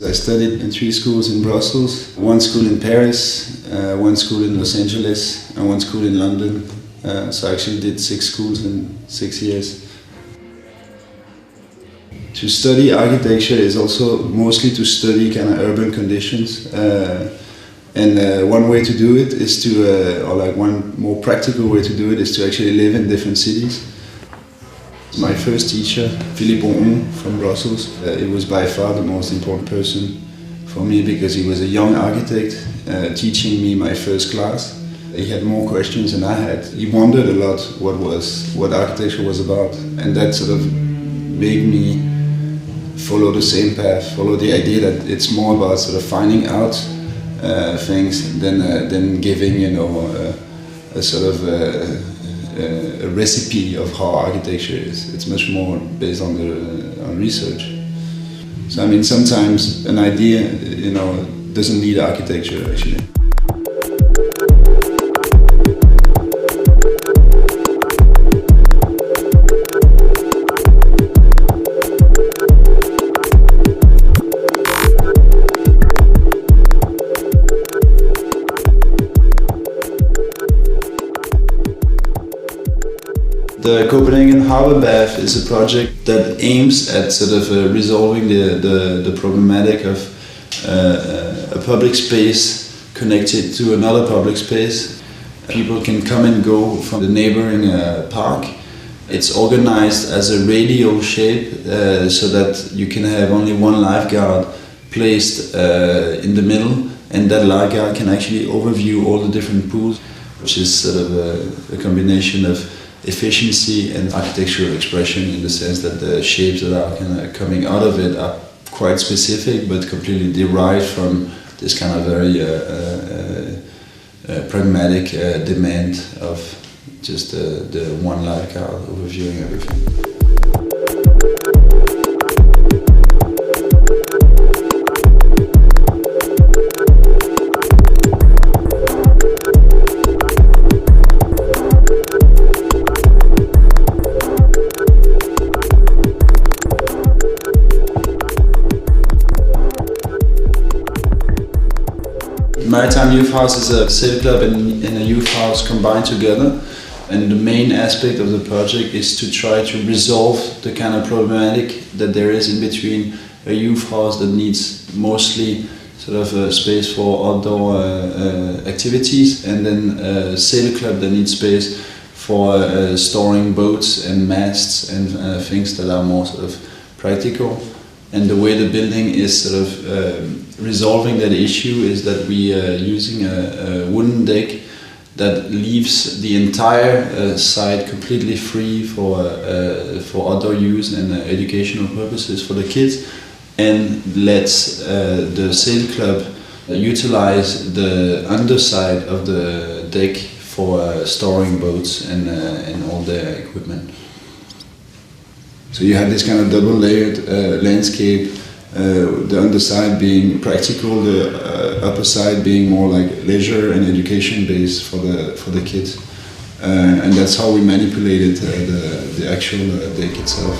I studied in 3 schools in Brussels, 1 school in Paris, 1 school in Los Angeles and 1 school in London. So I actually did 6 schools in 6 years. To study architecture is also mostly to study kind of urban conditions. One way to do it is to, or like one more practical way to do it is to actually live in different cities. My first teacher, Philippe Rahmen from Brussels, it was by far the most important person for me because he was a young architect teaching me my first class. He had more questions than I had. He wondered a lot what architecture was about, and that sort of made me follow the same path, follow the idea that it's more about sort of finding out things than giving, you know, a sort of a recipe of how architecture is. It's much more based on research. So I mean, sometimes an idea, you know, doesn't need architecture actually. The Copenhagen Harbour Bath is a project that aims at sort of resolving the problematic of a public space connected to another public space. People can come and go from the neighboring park. It's organized as a radial shape so that you can have only one lifeguard placed in the middle, and that lifeguard can actually overview all the different pools, which is sort of a combination of efficiency and architectural expression, in the sense that the shapes that are kind of coming out of it are quite specific but completely derived from this kind of very pragmatic demand of just the one lifeguard overviewing everything. Maritime Youth House is a civic club and a youth house combined together, and the main aspect of the project is to try to resolve the kind of problematic that there is in between a youth house that needs mostly sort of a space for outdoor activities, and then a sail club that needs space for storing boats and masts and things that are more sort of practical. And the way the building is sort of resolving that issue is that we are using a wooden deck that leaves the entire site completely free for outdoor use and educational purposes for the kids, and lets the sail club utilize the underside of the deck for storing boats and all their equipment. So you have this kind of double-layered landscape, the underside being practical, the upper side being more like leisure and education based for the kids, and that's how we manipulated the actual deck itself.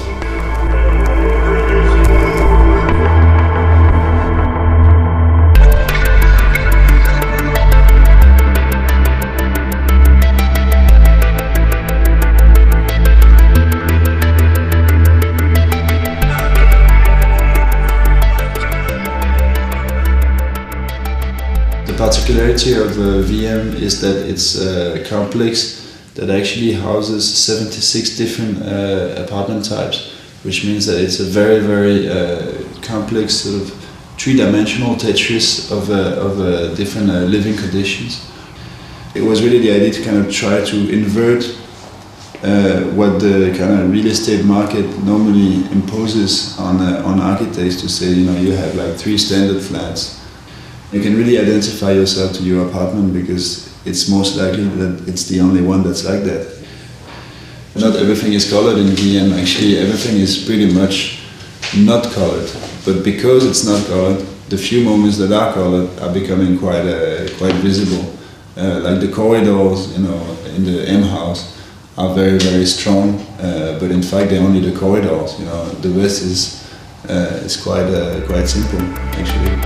particularity of VM is that it's a complex that actually houses 76 different apartment types, which means that it's a very, very complex sort of three-dimensional Tetris of different living conditions. It was really the idea to kind of try to invert what the kind of real estate market normally imposes on architects, to say, you know, you have like 3 standard flats. You can really identify yourself to your apartment because it's most likely that it's the only one that's like that. Not everything is colored in VM, actually everything is pretty much not colored. But because it's not colored, the few moments that are colored are becoming quite visible. Like the corridors, you know, in the M house are very, very strong, but in fact they're only the corridors. You know, the rest is quite simple, actually.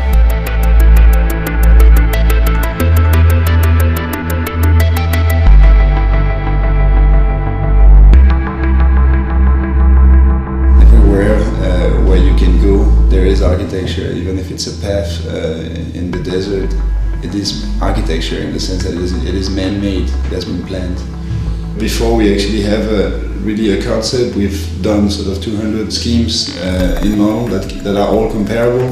There is architecture, even if it's a path in the desert. It is architecture in the sense that it is man-made, it has been planned. Before we actually have really a concept, we've done sort of 200 schemes in model that are all comparable,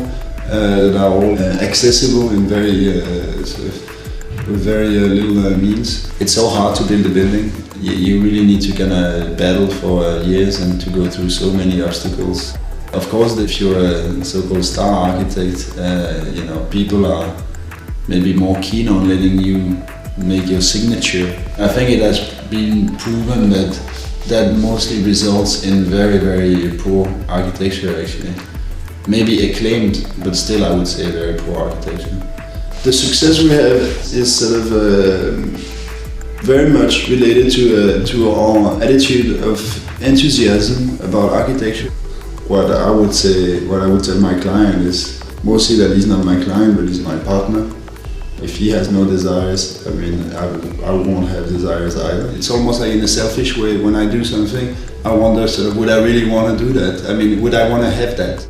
that are all accessible in with very little means. It's so hard to build a building. You really need to kind of battle for years and to go through so many obstacles. Of course, if you're a so-called star architect, you know, people are maybe more keen on letting you make your signature. I think it has been proven that that mostly results in very, very poor architecture, actually. Maybe acclaimed, but still I would say very poor architecture. The success we have is sort of very much related to our attitude of enthusiasm about architecture. What I would tell my client is mostly that he's not my client, but he's my partner. If he has no desires, I mean, I won't have desires either. It's almost like in a selfish way. When I do something, I wonder sort of, would I really want to do that? I mean, would I want to have that?